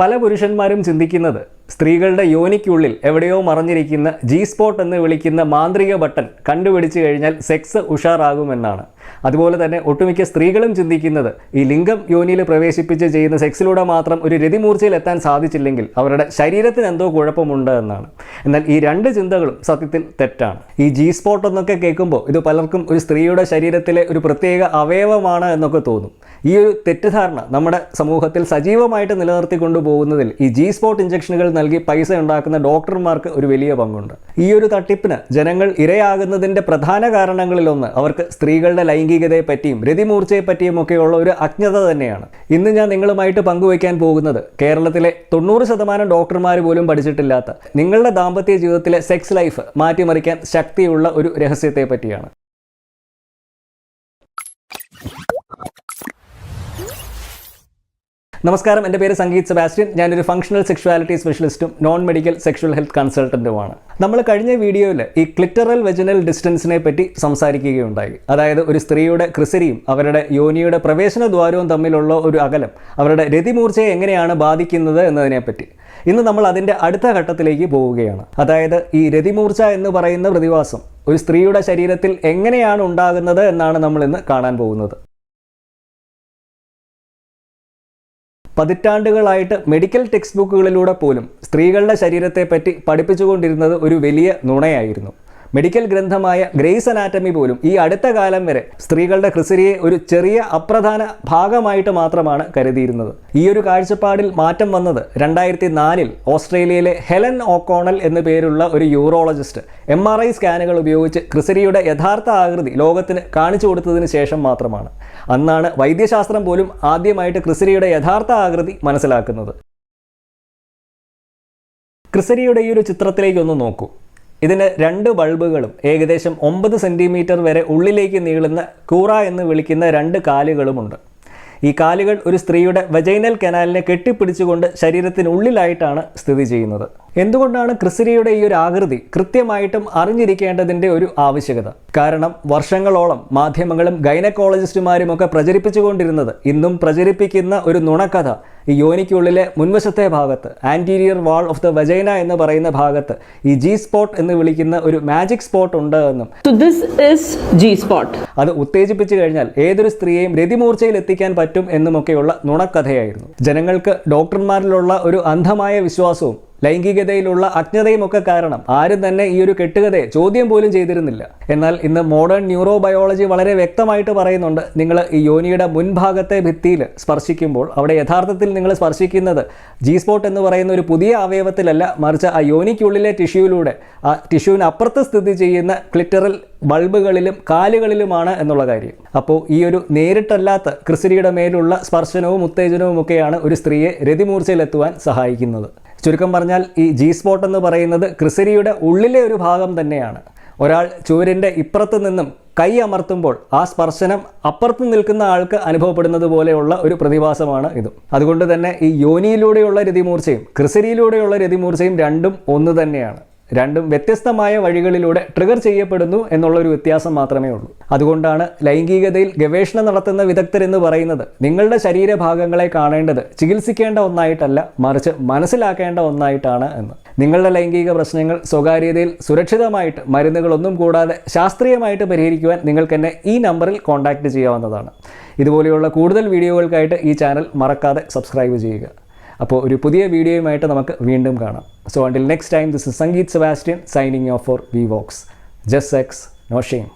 പല പുരുഷന്മാരും ചിന്തിക്കുന്നത് സ്ത്രീകളുടെ യോനിക്കുള്ളിൽ എവിടെയോ മറഞ്ഞിരിക്കുന്ന സ്പോട്ട് എന്ന് വിളിക്കുന്ന മാന്ത്രിക ബട്ടൺ കണ്ടുപിടിച്ചു കഴിഞ്ഞാൽ സെക്സ് ഉഷാറാകുമെന്നാണ്. അതുപോലെ തന്നെ ഒട്ടുമിക്ക സ്ത്രീകളും ചിന്തിക്കുന്നത് ഈ ലിംഗം യോനിയിൽ പ്രവേശിപ്പിച്ച് ചെയ്യുന്ന സെക്സിലൂടെ മാത്രം ഒരു രതിമൂർച്ചയിൽ എത്താൻ സാധിച്ചില്ലെങ്കിൽ അവരുടെ ശരീരത്തിന് എന്തോ കുഴപ്പമുണ്ട് എന്നാണ്. എന്നാൽ ഈ രണ്ട് ചിന്തകളും സത്യത്തിൽ തെറ്റാണ്. ഈ സ്പോട്ട് എന്നൊക്കെ കേൾക്കുമ്പോൾ ഇത് പലർക്കും ഒരു സ്ത്രീയുടെ ശരീരത്തിലെ ഒരു പ്രത്യേക അവയവമാണ് എന്നൊക്കെ തോന്നും. ഈ ഒരു തെറ്റിദ്ധാരണ നമ്മുടെ സമൂഹത്തിൽ സജീവമായിട്ട് നിലനിർത്തിക്കൊണ്ടു പോകുന്നതിൽ ഈ സ്പോട്ട് ഇഞ്ചക്ഷനുകൾ നൽകി പൈസ ഉണ്ടാക്കുന്ന ഡോക്ടർമാർക്ക് ഒരു വലിയ പങ്കുണ്ട്. ഈ ഒരു തട്ടിപ്പിന് ജനങ്ങൾ ഇരയാകുന്നതിൻ്റെ പ്രധാന കാരണങ്ങളിലൊന്ന് അവർക്ക് സ്ത്രീകളുടെ ലൈംഗികതയെ പറ്റിയും രതിമൂർച്ചയെ പറ്റിയും ഒക്കെയുള്ള ഒരു അജ്ഞത തന്നെയാണ്. ഇന്ന് ഞാൻ നിങ്ങളുമായിട്ട് പങ്കുവയ്ക്കാൻ പോകുന്നത് കേരളത്തിലെ 90% ഡോക്ടർമാർ പോലും പഠിച്ചിട്ടില്ലാത്ത നിങ്ങളുടെ ദാമ്പത്യ ജീവിതത്തിലെ സെക്സ് ലൈഫ് മാറ്റിമറിക്കാൻ ശക്തിയുള്ള ഒരു രഹസ്യത്തെ പറ്റിയാണ്. നമസ്കാരം, എൻ്റെ പേര് സംഗീത് സെബാസ്റ്റ്യൻ. ഞാനൊരു ഫങ്ഷണൽ സെക്ഷുവാലിറ്റി സ്പെഷ്യലിസ്റ്റും നോൺ മെഡിക്കൽ സെക്ഷൽ ഹെൽത്ത് കൺസൾട്ടൻറ്റുമാണ്. നമ്മൾ കഴിഞ്ഞ വീഡിയോയിൽ ഈ ക്ലിറ്ററൽ വെജിനൽ ഡിസ്റ്റൻസിനെ പറ്റി സംസാരിക്കുകയുണ്ടായി. അതായത് ഒരു സ്ത്രീയുടെ ക്രിസരിയും അവരുടെ യോനിയുടെ പ്രവേശന ദ്വാരവും തമ്മിലുള്ള ഒരു അകലം അവരുടെ രതിമൂർച്ചയെ എങ്ങനെയാണ് ബാധിക്കുന്നത് എന്നതിനെപ്പറ്റി. ഇന്ന് നമ്മൾ അതിൻ്റെ അടുത്ത ഘട്ടത്തിലേക്ക് പോവുകയാണ്. അതായത് ഈ രതിമൂർച്ച എന്ന് പറയുന്ന പ്രതിഭാസം ഒരു സ്ത്രീയുടെ ശരീരത്തിൽ എങ്ങനെയാണ് ഉണ്ടാകുന്നത് എന്നാണ് നമ്മൾ ഇന്ന് കാണാൻ പോകുന്നത്. പതിറ്റാണ്ടുകളായിട്ട് മെഡിക്കൽ ടെക്സ്റ്റ് ബുക്കുകളിലൂടെ പോലും സ്ത്രീകളുടെ ശരീരത്തെപ്പറ്റി പഠിപ്പിച്ചുകൊണ്ടിരുന്നത് ഒരു വലിയ നുണയായിരുന്നു. മെഡിക്കൽ ഗ്രന്ഥമായ ഗ്രേസ് അനാറ്റമി പോലും ഈ അടുത്ത കാലം വരെ സ്ത്രീകളുടെ ക്രിസരിയെ ഒരു ചെറിയ അപ്രധാന ഭാഗമായിട്ട് മാത്രമാണ് കരുതിയിരുന്നത്. ഈ ഒരു കാഴ്ചപ്പാടിൽ മാറ്റം വന്നത് 2004 ഓസ്ട്രേലിയയിലെ ഹെലൻ ഓക്കോണൽ എന്നു പേരുള്ള ഒരു യൂറോളജിസ്റ്റ് MRI സ്കാനുകൾ ഉപയോഗിച്ച് ക്രിസരിയുടെ യഥാർത്ഥ ആകൃതി ലോകത്തിന് കാണിച്ചു കൊടുത്തതിന് ശേഷം മാത്രമാണ്. അന്നാണ് വൈദ്യശാസ്ത്രം പോലും ആദ്യമായിട്ട് ക്രിസരിയുടെ യഥാർത്ഥ ആകൃതി മനസ്സിലാക്കുന്നത്. ക്രിസരിയുടെ ഈ ഒരു ചിത്രത്തിലേക്കൊന്ന് നോക്കൂ. ഇതിന് 2 ബൾബുകളും ഏകദേശം 9 സെൻറ്റിമീറ്റർ വരെ ഉള്ളിലേക്ക് നീളുന്ന കൂറ എന്ന് വിളിക്കുന്ന 2 കാലുകളുമുണ്ട്. ഈ കാലുകൾ ഒരു സ്ത്രീയുടെ വജൈനൽ കനാലിനെ കെട്ടിപ്പിടിച്ചുകൊണ്ട് ശരീരത്തിനുള്ളിലായിട്ടാണ് സ്ഥിതി ചെയ്യുന്നത്. എന്തുകൊണ്ടാണ് ക്രിസരിയുടെ ഈ ഒരു ആകൃതി കൃത്യമായിട്ടും അറിഞ്ഞിരിക്കേണ്ടതിൻ്റെ ഒരു ആവശ്യകത? കാരണം വർഷങ്ങളോളം മാധ്യമങ്ങളും ഗൈനക്കോളജിസ്റ്റുമാരുമൊക്കെ പ്രചരിപ്പിച്ചുകൊണ്ടിരുന്നത്, ഇന്നും പ്രചരിപ്പിക്കുന്ന ഒരു നുണക്കഥ, ഈ യോനിക്കുള്ളിലെ മുൻവശത്തെ ഭാഗത്ത് anterior wall of the vagina എന്ന് പറയുന്ന ഭാഗത്ത് ഈ സ്പോട്ട് എന്ന് വിളിക്കുന്ന ഒരു മാജിക് സ്പോട്ട് ഉണ്ട് എന്നും അത് ഉത്തേജിപ്പിച്ചു കഴിഞ്ഞാൽ ഏതൊരു സ്ത്രീയെയും രതിമൂർച്ചയിൽ എത്തിക്കാൻ പറ്റും എന്നുമൊക്കെയുള്ള നുണക്കഥയായിരുന്നു. ജനങ്ങൾക്ക് ഡോക്ടർമാരിലുള്ള ഒരു അന്ധമായ വിശ്വാസവും ലൈംഗികതയിലുള്ള അജ്ഞതയുമൊക്കെ കാരണം ആരും തന്നെ ഈ ഒരു കെട്ടുകഥയെ ചോദ്യം പോലും ചെയ്തിരുന്നില്ല. എന്നാൽ ഇന്ന് മോഡേൺ ന്യൂറോബയോളജി വളരെ വ്യക്തമായിട്ട് പറയുന്നുണ്ട്, നിങ്ങൾ ഈ യോനിയുടെ മുൻഭാഗത്തെ ഭിത്തിയിൽ സ്പർശിക്കുമ്പോൾ അവിടെ യഥാർത്ഥത്തിൽ നിങ്ങൾ സ്പർശിക്കുന്നത് സ്പോട്ട് എന്ന് പറയുന്ന ഒരു പുതിയ അവയവത്തിലല്ല, മറിച്ച് ആ യോനിക്കുള്ളിലെ ടിഷ്യൂവിലൂടെ ആ ടിഷ്യൂവിന് അപ്പുറത്ത് സ്ഥിതി ചെയ്യുന്ന ക്ലിറ്ററൽ ബൾബുകളിലും കാലുകളിലുമാണ് എന്നുള്ള കാര്യം. അപ്പോൾ ഈ ഒരു നേരിട്ടല്ലാത്ത ക്രിസരിയുടെ മേലുള്ള സ്പർശനവും ഉത്തേജനവും ഒക്കെയാണ് ഒരു സ്ത്രീയെ രതിമൂർച്ചയിലെത്തുവാൻ സഹായിക്കുന്നത്. ചുരുക്കം പറഞ്ഞാൽ ഈ സ്പോട്ട് എന്ന് പറയുന്നത് ക്രിസരിയുടെ ഉള്ളിലെ ഒരു ഭാഗം തന്നെയാണ്. ഒരാൾ ചുവരിൻ്റെ ഇപ്പുറത്ത് നിന്നും കൈ അമർത്തുമ്പോൾ ആ സ്പർശനം അപ്പുറത്ത് നിൽക്കുന്ന ആൾക്ക് അനുഭവപ്പെടുന്നത് പോലെയുള്ള ഒരു പ്രതിഭാസമാണ് ഇതും. അതുകൊണ്ട് തന്നെ ഈ യോനിയിലൂടെയുള്ള രതിമൂർച്ചയും ക്രിസരിയിലൂടെയുള്ള രതിമൂർച്ചയും രണ്ടും ഒന്ന് തന്നെയാണ്. രണ്ടും വ്യത്യസ്തമായ വഴികളിലൂടെ ട്രിഗർ ചെയ്യപ്പെടുന്നു എന്നുള്ളൊരു വ്യത്യാസം മാത്രമേ ഉള്ളൂ. അതുകൊണ്ടാണ് ലൈംഗികതയിൽ ഗവേഷണം നടത്തുന്ന വിദഗ്ധരെന്ന് പറയുന്നത്, നിങ്ങളുടെ ശരീരഭാഗങ്ങളെ കാണേണ്ടത് ചികിത്സിക്കേണ്ട ഒന്നായിട്ടല്ല, മറിച്ച് മനസ്സിലാക്കേണ്ട ഒന്നായിട്ടാണ് എന്ന്. നിങ്ങളുടെ ലൈംഗിക പ്രശ്നങ്ങൾ സ്വകാര്യതയിൽ സുരക്ഷിതമായിട്ട് മരുന്നുകളൊന്നും കൂടാതെ ശാസ്ത്രീയമായിട്ട് പരിഹരിക്കുവാൻ നിങ്ങൾക്ക് എന്നെ ഈ നമ്പറിൽ കോൺടാക്റ്റ് ചെയ്യാവുന്നതാണ്. ഇതുപോലെയുള്ള കൂടുതൽ വീഡിയോകൾക്കായിട്ട് ഈ ചാനൽ മറക്കാതെ സബ്സ്ക്രൈബ് ചെയ്യുക. അപ്പോൾ ഒരു പുതിയ വീഡിയോയുമായിട്ട് നമുക്ക് വീണ്ടും കാണാം. So until next time, this is Sangeet Sebastian signing off for VVox. Just sex, no shame.